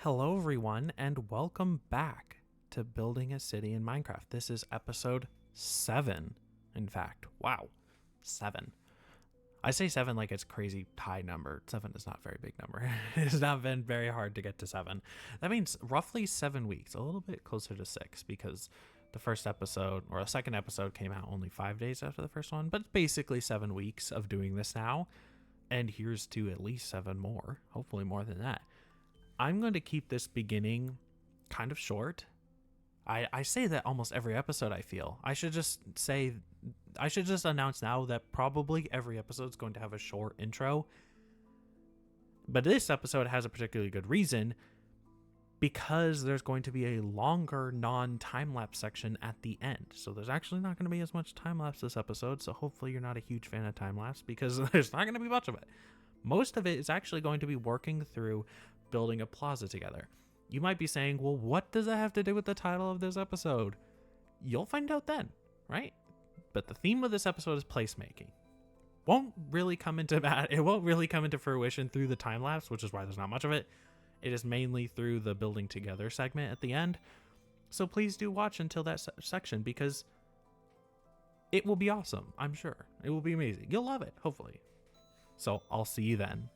Hello, everyone, and welcome back to Building a City in Minecraft. This is episode 7, in fact. Wow, 7. I say 7 like it's a crazy high number. 7 is not a very big number. It has not been very hard to get to 7. That means roughly 7 weeks, a little bit closer to 6, because the first episode, or the second episode, came out only 5 days after the first one, but it's basically 7 weeks of doing this now, and here's to at least 7 more, hopefully more than that. I'm going to keep this beginning kind of short. I say that almost every episode, I feel. I should just announce now that probably every episode is going to have a short intro. But this episode has a particularly good reason, because there's going to be a longer non-time-lapse section at the end. So there's actually not going to be as much time-lapse this episode, so hopefully you're not a huge fan of time-lapse, because there's not going to be much of it. Most of it is actually going to be working through building a plaza together. You might be saying, well, what does that have to do with the title of this episode? You'll find out then, right? But the theme of this episode is placemaking. It won't really come into fruition through the time lapse, which is why there's not much of it. It is mainly through the building together segment at the end. So please do watch until that section, because it will be awesome, I'm sure. It will be amazing. You'll love it, hopefully. So I'll see you then.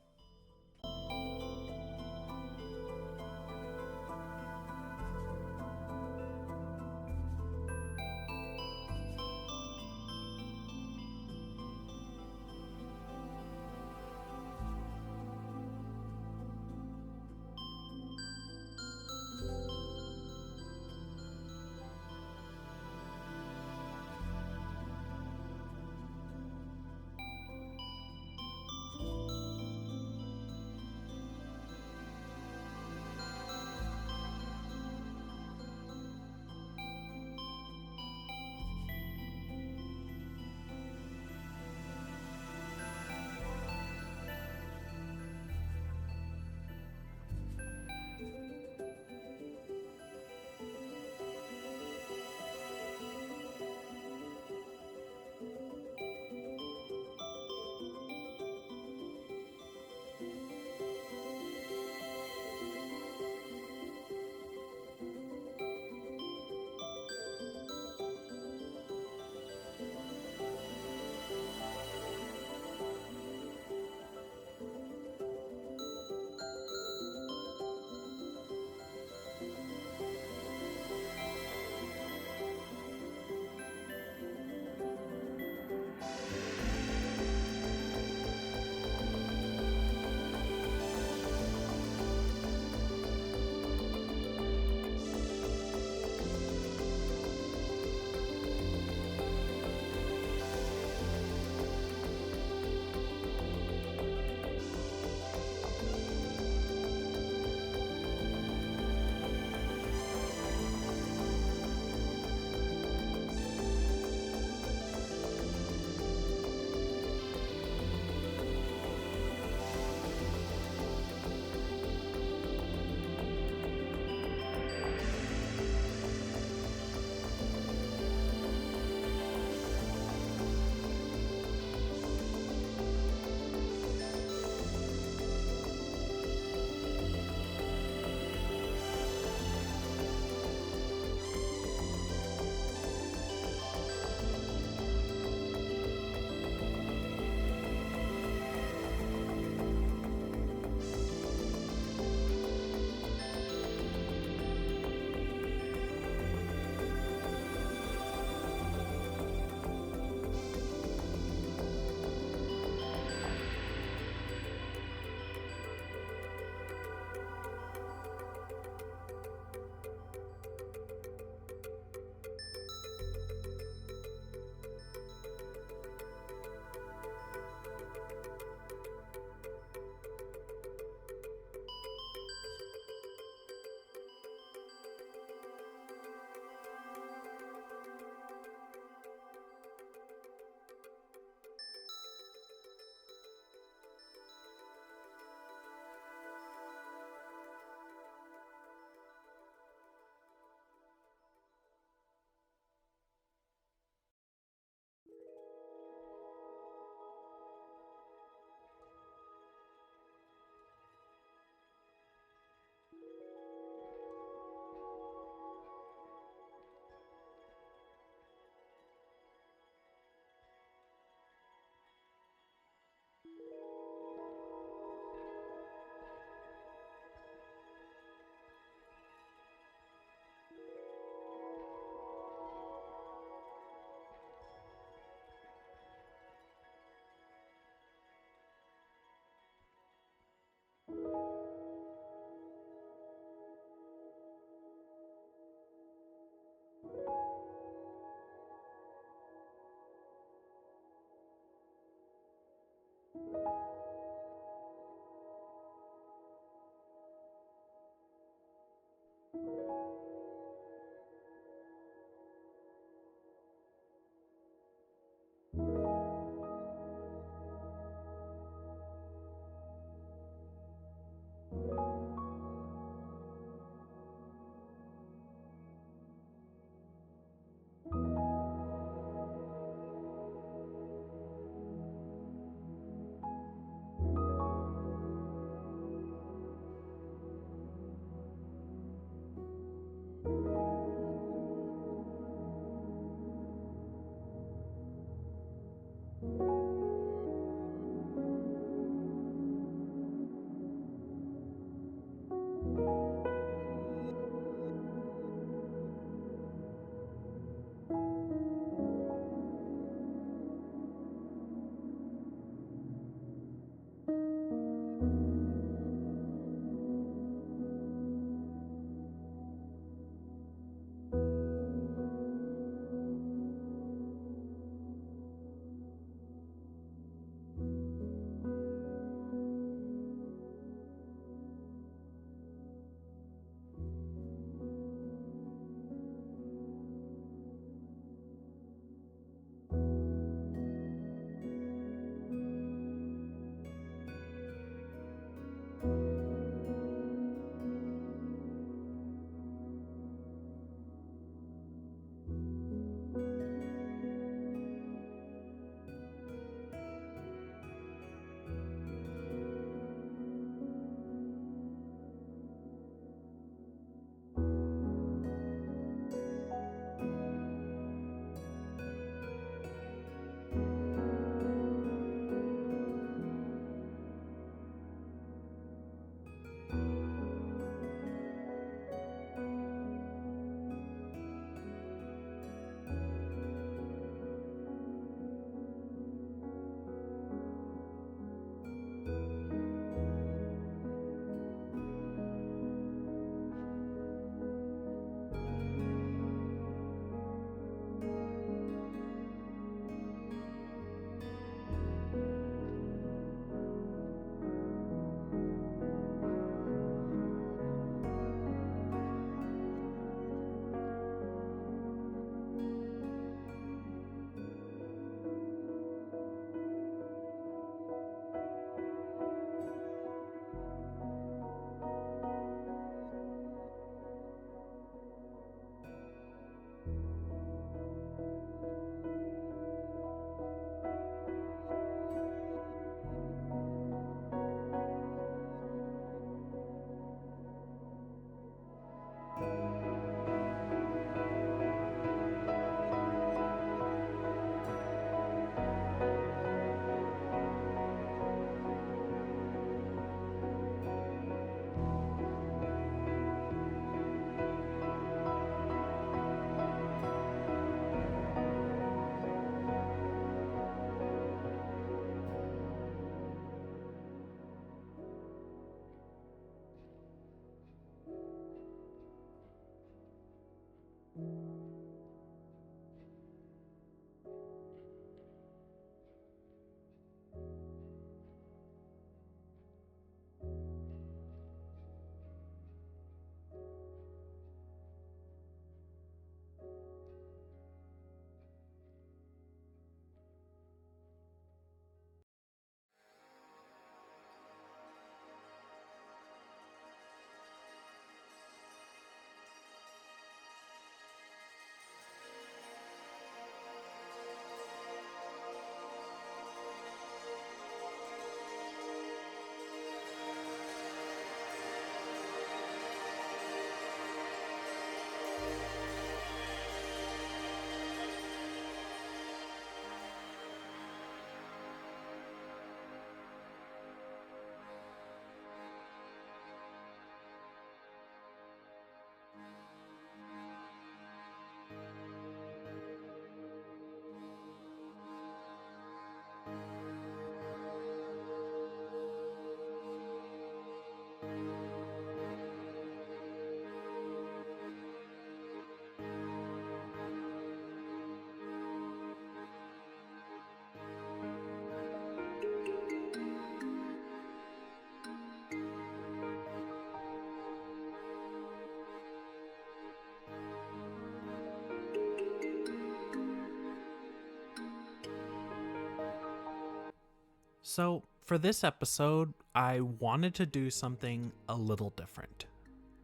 So, for this episode, I wanted to do something a little different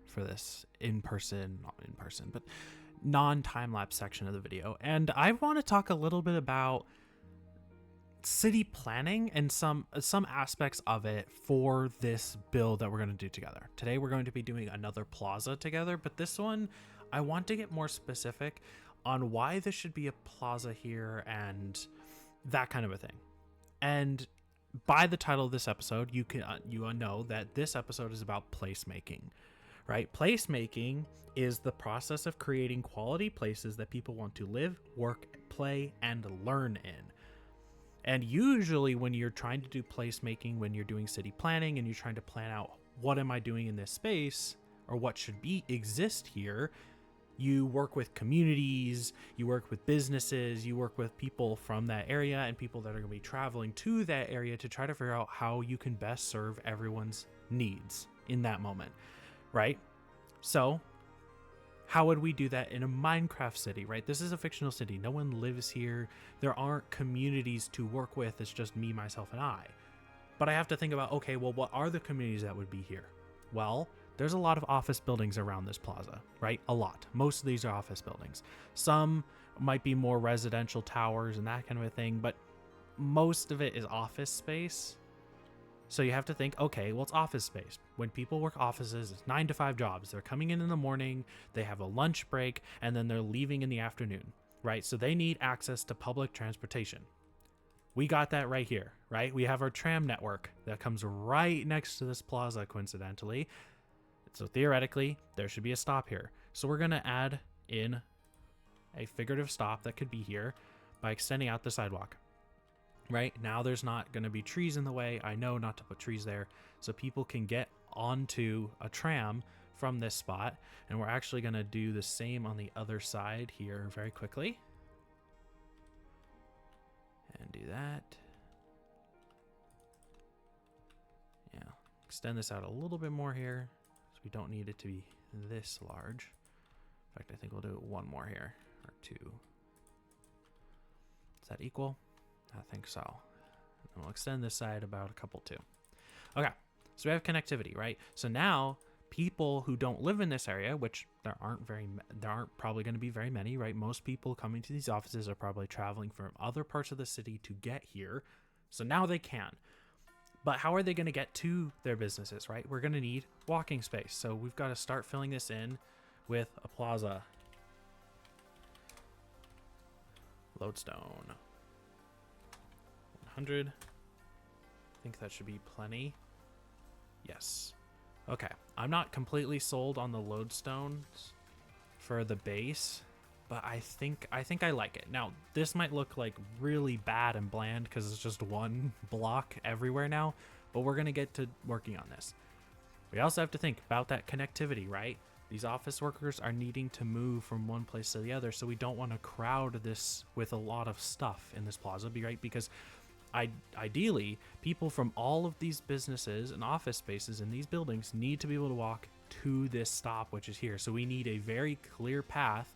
for this not in person, but non time lapse section of the video. And I want to talk a little bit about city planning and some aspects of it for this build that we're going to do together. Today we're going to be doing another plaza together, but this one I want to get more specific on why this should be a plaza here and that kind of a thing. And by the title of this episode, you know that this episode is about placemaking, right? Placemaking is the process of creating quality places that people want to live, work, play, and learn in. And usually when you're trying to do placemaking, when you're doing city planning and you're trying to plan out what am I doing in this space or what should exist here, you work with communities, you work with businesses, you work with people from that area and people that are going to be traveling to that area to try to figure out how you can best serve everyone's needs in that moment, right? So how would we do that in a Minecraft city, right? This is a fictional city. No one lives here. There aren't communities to work with. It's just me, myself, and I. But I have to think about, okay, well, what are the communities that would be here? Well, there's a lot of office buildings around this plaza, right? A lot. Most of these are office buildings. Some might be more residential towers and that kind of a thing, but most of it is office space. So you have to think, okay, well, it's office space. When people work offices, it's 9 to 5 jobs. They're coming in the morning, they have a lunch break, and then they're leaving in the afternoon, right? So they need access to public transportation. We got that right here, right? We have our tram network that comes right next to this plaza, coincidentally. So theoretically, there should be a stop here. So we're going to add in a figurative stop that could be here by extending out the sidewalk. Right now, there's not going to be trees in the way. I know not to put trees there so people can get onto a tram from this spot. And we're actually going to do the same on the other side here very quickly. And do that. Yeah, extend this out a little bit more here. So we don't need it to be this large. In fact, I think we'll do it one more here, or 2. Is that equal? I think so. And we'll extend this side about a couple too. Okay, so we have connectivity, right? So now people who don't live in this area, which there aren't probably going to be very many, right? Most people coming to these offices are probably traveling from other parts of the city to get here. So now they can. But how are they going to get to their businesses, right? We're going to need walking space. So we've got to start filling this in with a plaza. Lodestone. 100. I think that should be plenty. Yes. Okay. I'm not completely sold on the lodestones for the base, but I think I like it. Now, this might look like really bad and bland because it's just one block everywhere now, but we're going to get to working on this. We also have to think about that connectivity, right? These office workers are needing to move from one place to the other, so we don't want to crowd this with a lot of stuff in this plaza, right? Because ideally, people from all of these businesses and office spaces in these buildings need to be able to walk to this stop, which is here. So we need a very clear path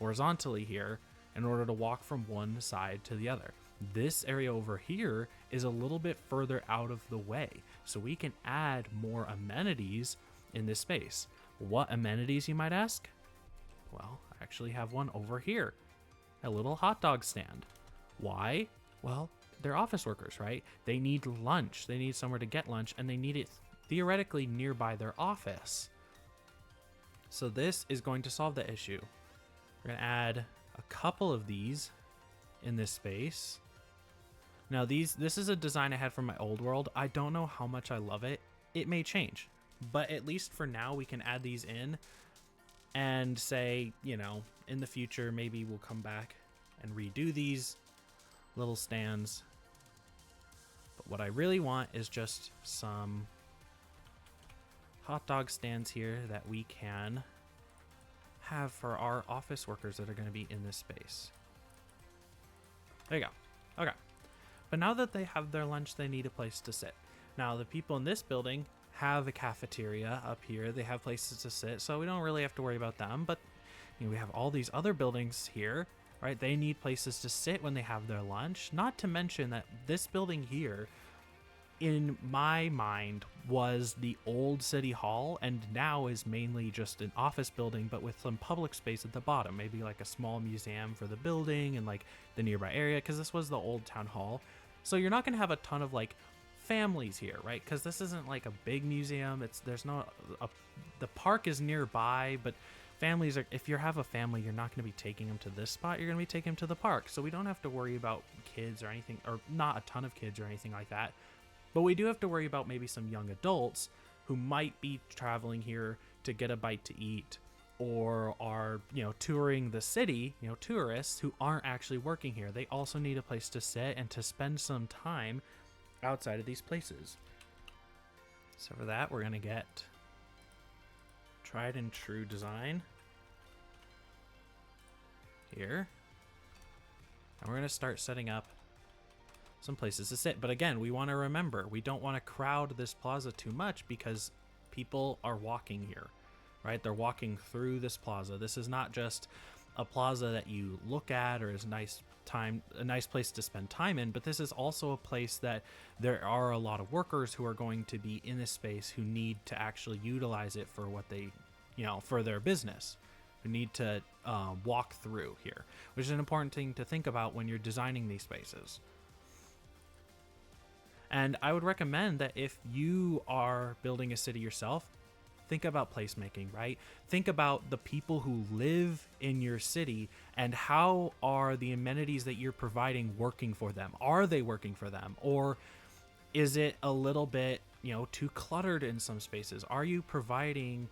horizontally here in order to walk from one side to the other. This area over here is a little bit further out of the way, so we can add more amenities in this space. What amenities, you might ask? Well, I actually have one over here, a little hot dog stand. Why? Well, they're office workers, right? They need lunch. They need somewhere to get lunch, and they need it theoretically nearby their office. So this is going to solve the issue. We're going to add a couple of these in this space. Now, this is a design I had from my old world. I don't know how much I love it. It may change, but at least for now, we can add these in and say, you know, in the future, maybe we'll come back and redo these little stands. But what I really want is just some hot dog stands here that we can have for our office workers that are going to be in this space. There you go. Okay. But now that they have their lunch, they need a place to sit. Now, the people in this building have a cafeteria up here. They have places to sit, so we don't really have to worry about them. But you know, we have all these other buildings here, right? They need places to sit when they have their lunch. Not to mention that this building here, in my mind, was the old city hall and now is mainly just an office building, but with some public space at the bottom, maybe like a small museum for the building and like the nearby area, because this was the old town hall. So you're not going to have a ton of like families here, right? Because this isn't like a big museum. The park is nearby, but families are, if you have a family, you're not going to be taking them to this spot. You're going to be taking them to the park. So we don't have to worry about kids or anything, or not a ton of kids or anything like that. But we do have to worry about maybe some young adults who might be traveling here to get a bite to eat, or are, touring the city, tourists who aren't actually working here. They also need a place to sit and to spend some time outside of these places. So for that, we're going to get tried and true design here. And we're going to start setting up some places to sit. But again, we want to remember, we don't want to crowd this plaza too much because people are walking here, right? They're walking through this plaza. This is not just a plaza that you look at or is a nice place to spend time in, but this is also a place that there are a lot of workers who are going to be in this space who need to actually utilize it for what they, for their business, who need to walk through here, which is an important thing to think about when you're designing these spaces. And I would recommend that if you are building a city yourself, think about placemaking, right? Think about the people who live in your city and how are the amenities that you're providing working for them? Are they working for them? Or is it a little bit, too cluttered in some spaces? Are you providing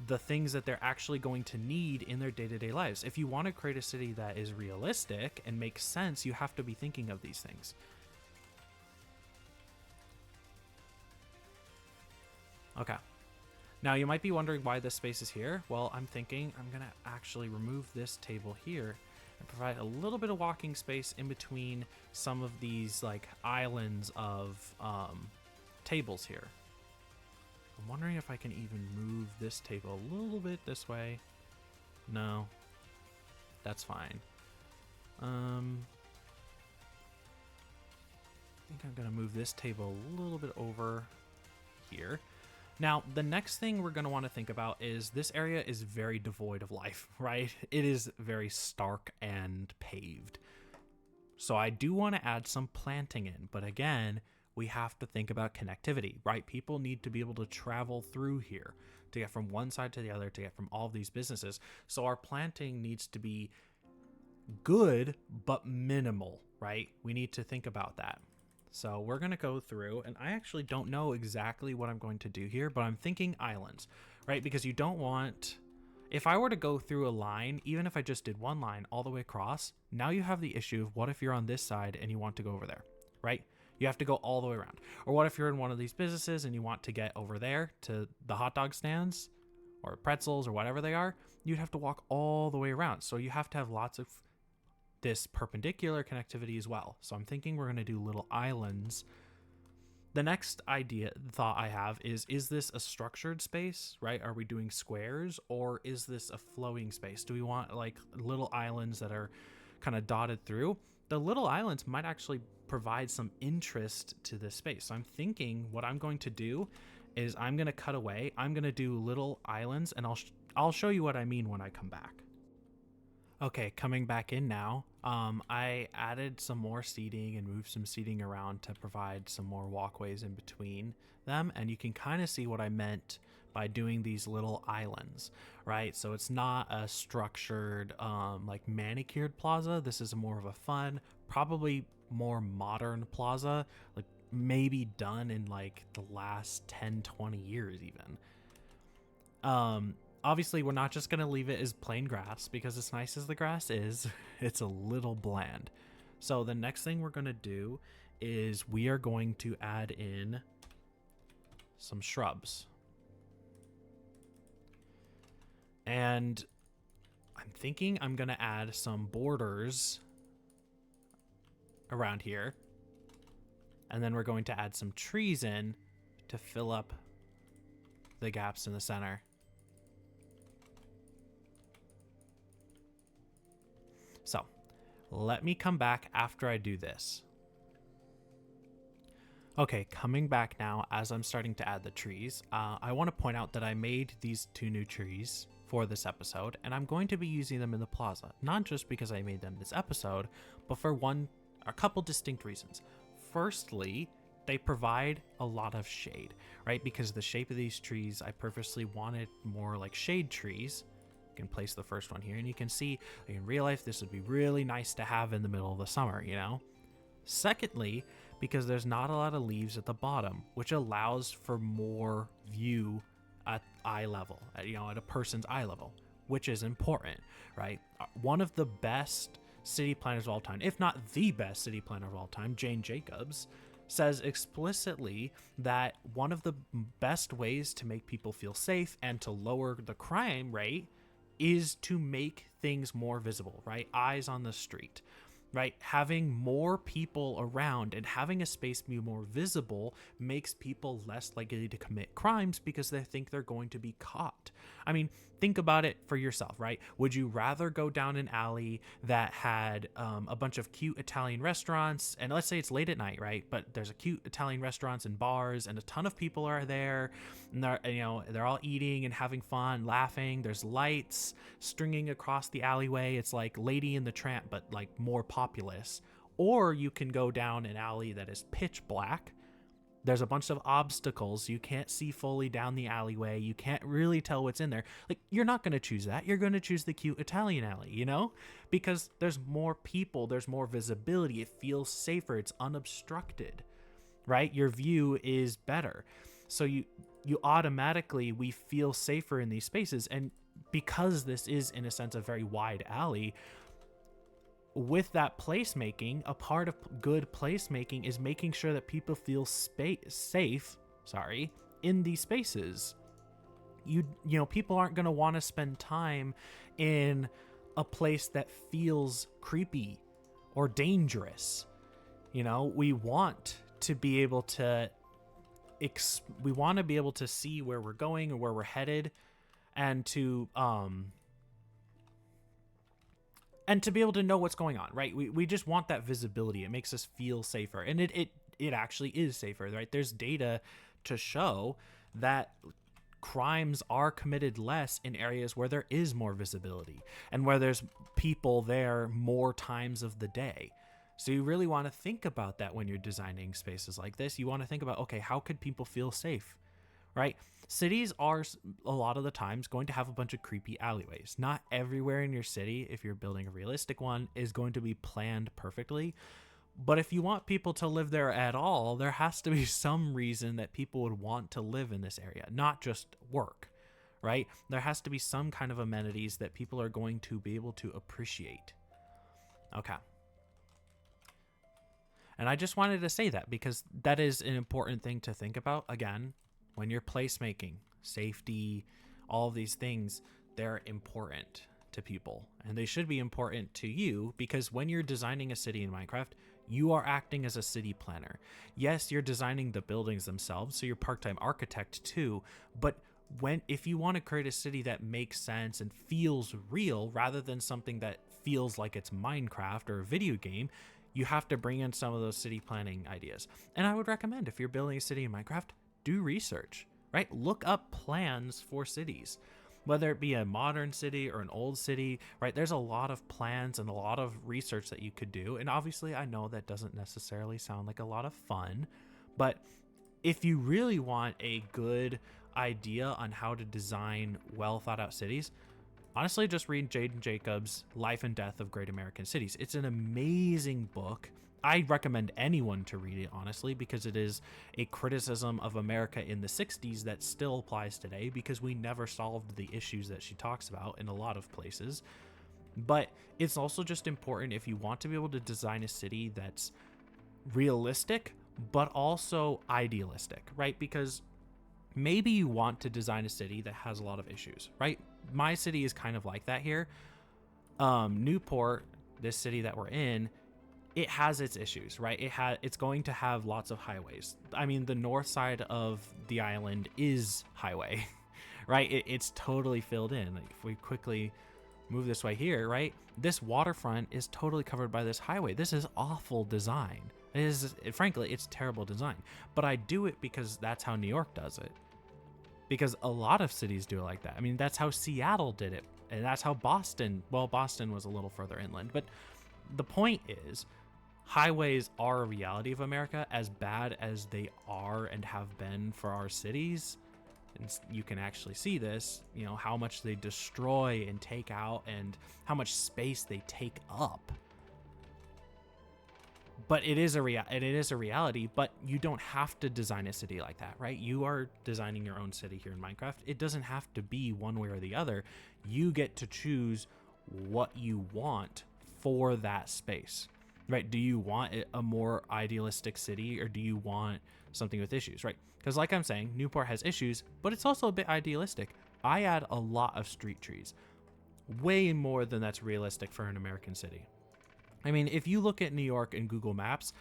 the things that they're actually going to need in their day-to-day lives? If you want to create a city that is realistic and makes sense, you have to be thinking of these things. Okay. Now you might be wondering why this space is here. Well, I'm thinking I'm going to actually remove this table here and provide a little bit of walking space in between some of these like islands of tables here. I'm wondering if I can even move this table a little bit this way. No, that's fine. I think I'm going to move this table a little bit over here. Now, the next thing we're going to want to think about is this area is very devoid of life, right? It is very stark and paved. So I do want to add some planting in, but again, we have to think about connectivity, right? People need to be able to travel through here to get from one side to the other, to get from all of these businesses. So our planting needs to be good, but minimal, right? We need to think about that. So we're going to go through, and I actually don't know exactly what I'm going to do here, but I'm thinking islands, right? Because you don't want, if I were to go through a line, even if I just did one line all the way across, now you have the issue of what if you're on this side and you want to go over there, right? You have to go all the way around. Or what if you're in one of these businesses and you want to get over there to the hot dog stands or pretzels or whatever they are, you'd have to walk all the way around. So you have to have lots of this perpendicular connectivity as well. So I'm thinking we're going to do little islands. The next thought I have is this a structured space, right? Are we doing squares, or is this a flowing space? Do we want like little islands that are kind of dotted through? The little islands might actually provide some interest to this space. So I'm thinking what I'm going to do is I'm going to cut away. I'm going to do little islands, and I'll show you what I mean when I come back. Okay, coming back in now, I added some more seating and moved some seating around to provide some more walkways in between them. And you can kind of see what I meant by doing these little islands, right? So it's not a structured, like manicured plaza. This is more of a fun, probably more modern plaza, like maybe done in like the last 10, 20 years even. Obviously, we're not just going to leave it as plain grass, because as nice as the grass is, it's a little bland. So the next thing we're going to do is we are going to add in some shrubs. And I'm thinking I'm going to add some borders around here. And then we're going to add some trees in to fill up the gaps in the center. So let me come back after I do this. Okay, coming back now as I'm starting to add the trees, I want to point out that I made these 2 new trees for this episode, and I'm going to be using them in the plaza, not just because I made them this episode, but for a couple distinct reasons. Firstly, they provide a lot of shade, right? Because the shape of these trees, I purposely wanted more like shade trees. can place the first one here, and you can see, like, in real life, this would be really nice to have in the middle of the summer, you know? Secondly, because there's not a lot of leaves at the bottom, which allows for more view at eye level, at a person's eye level, which is important, right? One of the best city planners of all time, if not the best city planner of all time, Jane Jacobs, says explicitly that one of the best ways to make people feel safe and to lower the crime rate is to make things more visible, right? Eyes on the street, right? Having more people around and having a space be more visible makes people less likely to commit crimes because they think they're going to be caught. I mean, think about it for yourself, right? Would you rather go down an alley that had a bunch of cute Italian restaurants, and let's say it's late at night, right? But there's a cute Italian restaurants and bars, and a ton of people are there, and they're all eating and having fun, laughing. There's lights stringing across the alleyway. It's like Lady and the Tramp, but like more populous. Or you can go down an alley that is pitch black. There's a bunch of obstacles. You can't see fully down the alleyway. You can't really tell what's in there. Like, you're not going to choose that. You're going to choose the cute Italian alley, because there's more people, there's more visibility. It feels safer. It's unobstructed, right? Your view is better. So you automatically, we feel safer in these spaces. And because this is, in a sense, a very wide alley, with that placemaking, a part of good placemaking is making sure that people feel safe in these spaces. People aren't going to want to spend time in a place that feels creepy or dangerous. We want to be able to see where we're going or where we're headed, and to be able to know what's going on, right? We just want that visibility. It makes us feel safer, and it actually is safer, right? There's data to show that crimes are committed less in areas where there is more visibility and where there's people there more times of the day. So you really want to think about that when you're designing spaces like this. You want to think about, okay, how could people feel safe, right? Cities are a lot of the times going to have a bunch of creepy alleyways. Not everywhere in your city, if you're building a realistic one, is going to be planned perfectly. But if you want people to live there at all, there has to be some reason that people would want to live in this area, not just work, right? There has to be some kind of amenities that people are going to be able to appreciate. Okay. And I just wanted to say that because that is an important thing to think about. Again, when you're placemaking, safety, all of these things, they're important to people, and they should be important to you, because when you're designing a city in Minecraft, you are acting as a city planner. Yes, you're designing the buildings themselves, so you're part-time architect too, but if you want to create a city that makes sense and feels real rather than something that feels like it's Minecraft or a video game, you have to bring in some of those city planning ideas. And I would recommend, if you're building a city in Minecraft, do research, right? Look up plans for cities, whether it be a modern city or an old city, right? There's a lot of plans and a lot of research that you could do. And obviously I know that doesn't necessarily sound like a lot of fun, but if you really want a good idea on how to design well thought out cities, honestly, just read Jaden Jacobs' Life and Death of Great American Cities. It's an amazing book. I recommend anyone to read it, honestly, because it is a criticism of America in the 60s that still applies today, because we never solved the issues that she talks about in a lot of places. But it's also just important, if you want to be able to design a city that's realistic, but also idealistic, right? Because maybe you want to design a city that has a lot of issues, right? My city is kind of like that here. Newport, this city that we're in, it has its issues, right? It's going to have lots of highways. I mean, the north side of the island is highway, right? It's totally filled in. Like, if we quickly move this way here, right? This waterfront is totally covered by this highway. This is awful design. Frankly, it's terrible design. But I do it because that's how New York does it. Because a lot of cities do it like that. I mean, that's how Seattle did it. And that's how Boston was a little further inland. But the point is, highways are a reality of America. As bad as they are and have been for our cities, and you can actually see this, how much they destroy and take out and how much space they take up. But it is a reality, but you don't have to design a city like that, right? You are designing your own city here in Minecraft. It doesn't have to be one way or the other. You get to choose what you want for that space, right? Do you want a more idealistic city, or do you want something with issues, right? Because like I'm saying, Newport has issues, but it's also a bit idealistic. I add a lot of street trees, way more than that's realistic for an American city. I mean, if you look at New York in Google Maps,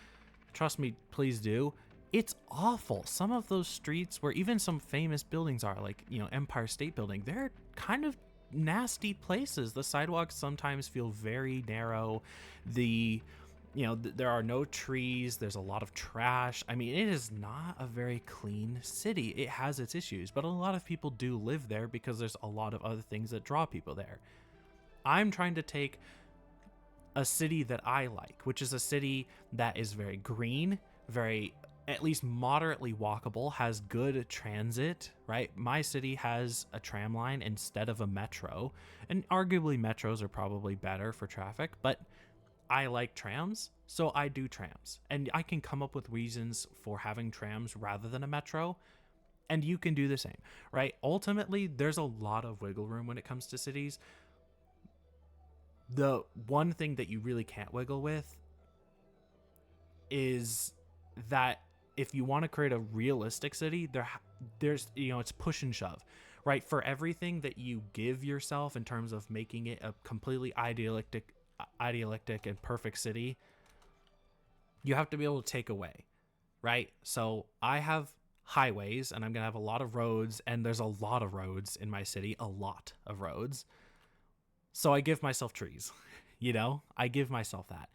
trust me, please do, it's awful. Some of those streets where even some famous buildings are, like, Empire State Building, they're kind of nasty places. The sidewalks sometimes feel very narrow. There are no trees. There's a lot of trash. I mean, it is not a very clean city. It has its issues, but a lot of people do live there because there's a lot of other things that draw people there. I'm trying to take a city that I like, which is a city that is very green, very at least moderately walkable, has good transit, right? My city has a tram line instead of a metro, and arguably metros are probably better for traffic, but I like trams, so I do trams. And I can come up with reasons for having trams rather than a metro, and you can do the same, right? Ultimately, there's a lot of wiggle room when it comes to cities. The one thing that you really can't wiggle with is that if you want to create a realistic city, there's it's push and shove, right? For everything that you give yourself in terms of making it a completely idealistic and perfect city, you have to be able to take away, right? So I have highways, and I'm gonna have a lot of roads, and there's a lot of roads in my city, a lot of roads. So I give myself trees, I give myself that.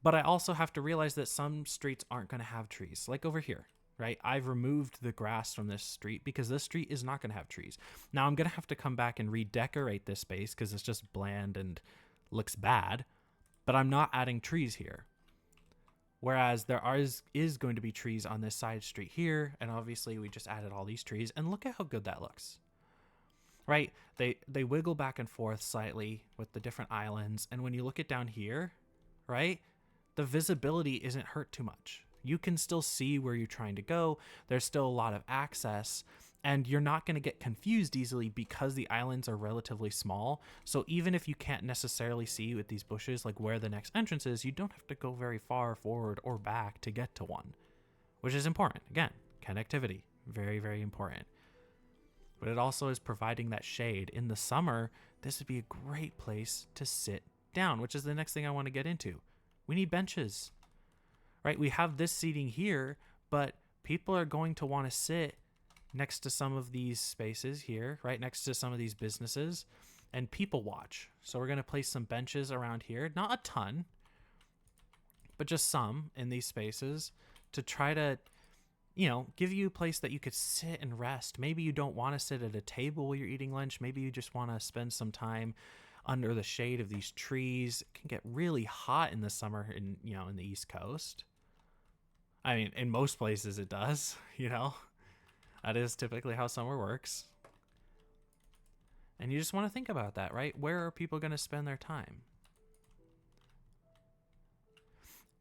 But I also have to realize that some streets aren't going to have trees, like over here, right? I've removed the grass from this street because this street is not going to have trees. Now I'm going to have to come back and redecorate this space because it's just bland and looks bad, but I'm not adding trees here. Whereas there is going to be trees on this side street here, and obviously we just added all these trees, and look at how good that looks. Right? They wiggle back and forth slightly with the different islands. And when you look at down here, right, the visibility isn't hurt too much. You can still see where you're trying to go. There's still a lot of access, and you're not going to get confused easily because the islands are relatively small. So even if you can't necessarily see with these bushes, like where the next entrance is, you don't have to go very far forward or back to get to one, which is important. Again, connectivity, very, very important. But it also is providing that shade. In the summer, this would be a great place to sit down, which is the next thing I want to get into. We need benches, right? We have this seating here, but people are going to want to sit next to some of these spaces here, right? Next to some of these businesses, and people watch. So we're going to place some benches around here, not a ton, but just some in these spaces to try to give you a place that you could sit and rest. Maybe you don't want to sit at a table while you're eating lunch. Maybe you just want to spend some time under the shade of these trees. It can get really hot in the summer in the East Coast. I mean, in most places it does, That is typically how summer works. And you just want to think about that, right? Where are people going to spend their time?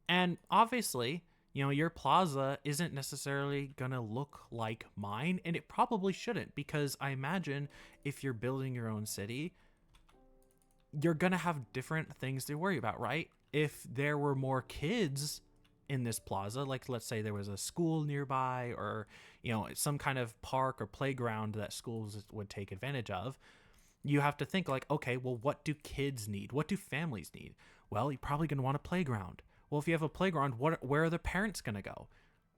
And obviously, your plaza isn't necessarily going to look like mine, and it probably shouldn't, because I imagine if you're building your own city, you're going to have different things to worry about, right? If there were more kids in this plaza, like let's say there was a school nearby, or, some kind of park or playground that schools would take advantage of, you have to think like, okay, well, what do kids need? What do families need? Well, you're probably going to want a playground. Well, if you have a playground, where are the parents going to go?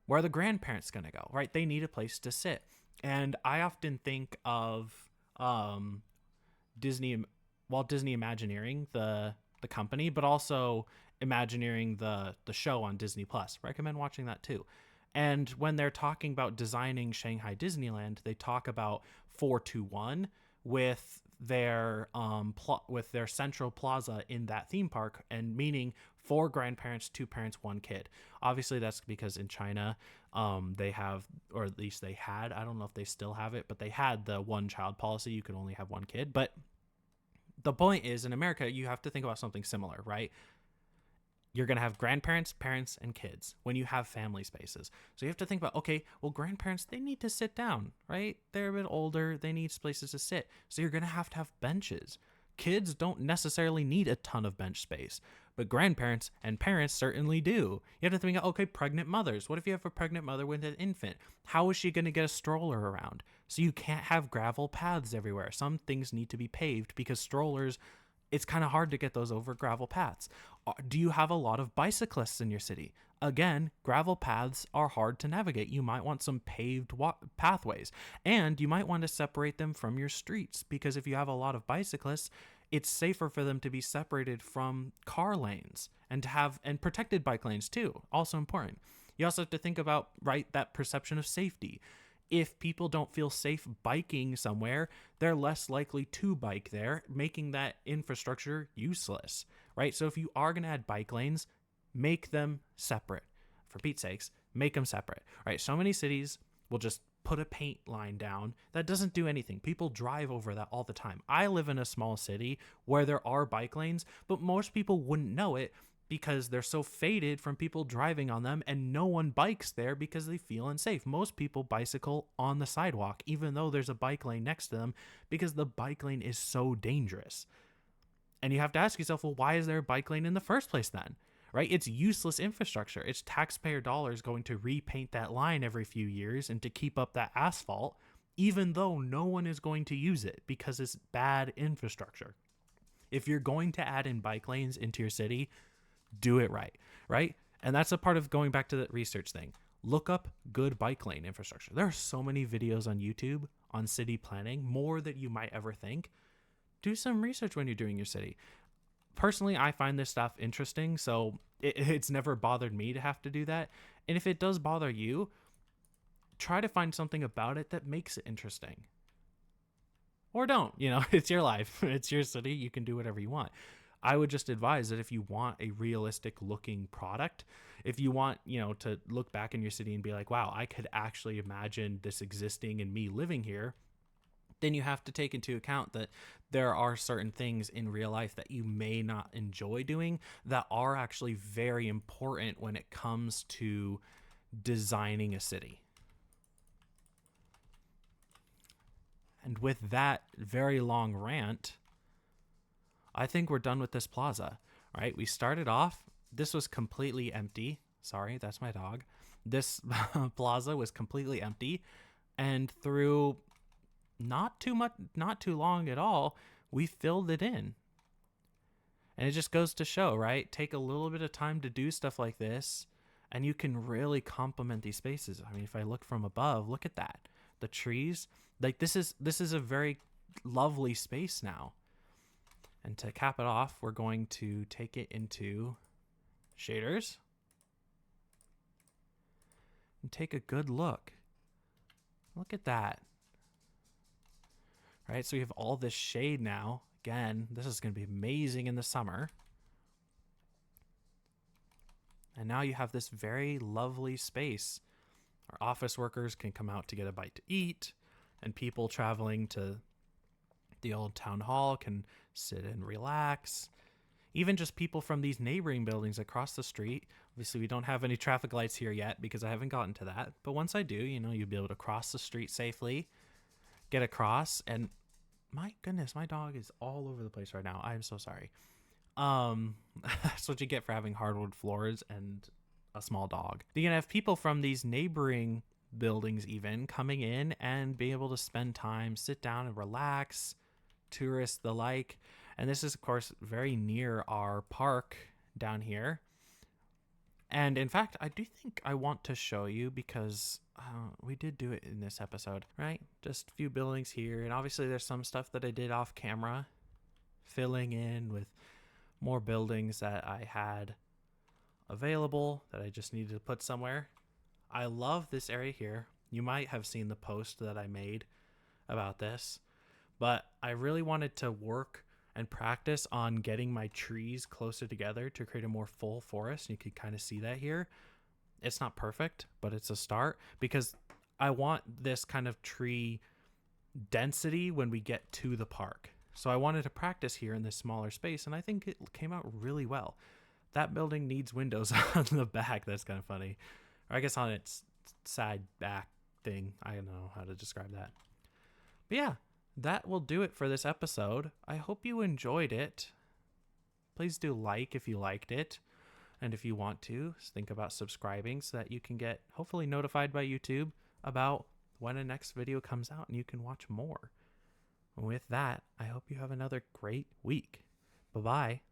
Where are the grandparents going to go, right? They need a place to sit. And I often think of Walt Disney Imagineering, the company, but also Imagineering, the show on Disney Plus. Recommend watching that too. And when they're talking about designing Shanghai Disneyland, they talk about 4-2-1 with their with their central plaza in that theme park, and meaning 4 grandparents, 2 parents, 1 kid. Obviously, that's because in China, they have, or at least they had, I don't know if they still have it, but they had the 1 child policy. You could only have 1 kid. But the point is, in America, you have to think about something similar, right? You're going to have grandparents, parents, and kids when you have family spaces. So you have to think about, okay, well, grandparents, they need to sit down, right? They're a bit older. They need places to sit. So you're going to have benches. Kids don't necessarily need a ton of bench space, but grandparents and parents certainly do. You have to think, okay, pregnant mothers. What if you have a pregnant mother with an infant? How is she going to get a stroller around? So you can't have gravel paths everywhere. Some things need to be paved because strollers, it's kind of hard to get those over gravel paths. Do you have a lot of bicyclists in your city? Again, gravel paths are hard to navigate. You might want some paved pathways, and you might want to separate them from your streets, because if you have a lot of bicyclists, it's safer for them to be separated from car lanes and to have, and protected bike lanes too. Also important. You also have to think about, right, that perception of safety. If people don't feel safe biking somewhere, they're less likely to bike there, making that infrastructure useless, right? So if you are going to add bike lanes, make them separate. For Pete's sakes, make them separate, right? So many cities will just put a paint line down that doesn't do anything. People drive over that all the time. I live in a small city where there are bike lanes, but most people wouldn't know it because they're so faded from people driving on them, and no one bikes there because they feel unsafe. Most people bicycle on the sidewalk, even though there's a bike lane next to them, because the bike lane is so dangerous. And you have to ask yourself, well, why is there a bike lane in the first place then? Right? It's useless infrastructure. It's taxpayer dollars going to repaint that line every few years and to keep up that asphalt, even though no one is going to use it because it's bad infrastructure. If you're going to add in bike lanes into your city, do it right, right? And that's a part of going back to the research thing. Look up good bike lane infrastructure. There are so many videos on YouTube on city planning, more than you might ever think. Do some research when you're doing your city. Personally, I find this stuff interesting, so it's never bothered me to have to do that. And if it does bother you, try to find something about it that makes it interesting. Or don't, it's your life. It's your city. You can do whatever you want. I would just advise that if you want a realistic looking product, if you want, to look back in your city and be like, wow, I could actually imagine this existing and me living here, then you have to take into account that there are certain things in real life that you may not enjoy doing that are actually very important when it comes to designing a city. And with that very long rant, I think we're done with this plaza, right? We started off, this was completely empty. Sorry, that's my dog. This plaza was completely empty. And through not too long at all, we filled it in. And it just goes to show, right? Take a little bit of time to do stuff like this, and you can really complement these spaces. I mean, if I look from above, look at that. The trees, like this is a very lovely space now. And to cap it off, we're going to take it into shaders and take a good look. Look at that. Right, so we have all this shade now. Again, this is going to be amazing in the summer. And now you have this very lovely space. Our office workers can come out to get a bite to eat, and people traveling to the old town hall can sit and relax. Even just people from these neighboring buildings across the street. Obviously, we don't have any traffic lights here yet because I haven't gotten to that. But once I do, you'll be able to cross the street safely, get across. And my goodness, my dog is all over the place right now. I'm so sorry. That's what you get for having hardwood floors and a small dog. You're going to have people from these neighboring buildings even coming in and be able to spend time, sit down and relax, tourists the like. And this is, of course, very near our park down here. And in fact, I do think I want to show you because we did do it in this episode, right? Just a few buildings here. And obviously there's some stuff that I did off camera, filling in with more buildings that I had available that I just needed to put somewhere. I love this area here. You might have seen the post that I made about this. but I really wanted to work and practice on getting my trees closer together to create a more full forest. You can kind of see that here. It's not perfect, but it's a start because I want this kind of tree density when we get to the park. So I wanted to practice here in this smaller space, and I think it came out really well. That building needs windows on the back. That's kind of funny. Or I guess on its side back thing. I don't know how to describe that. But yeah, that will do it for this episode. I hope you enjoyed it. Please do like if you liked it. And if you want to, think about subscribing so that you can get hopefully notified by YouTube about when a next video comes out and you can watch more. With that, I hope you have another great week. Bye-bye.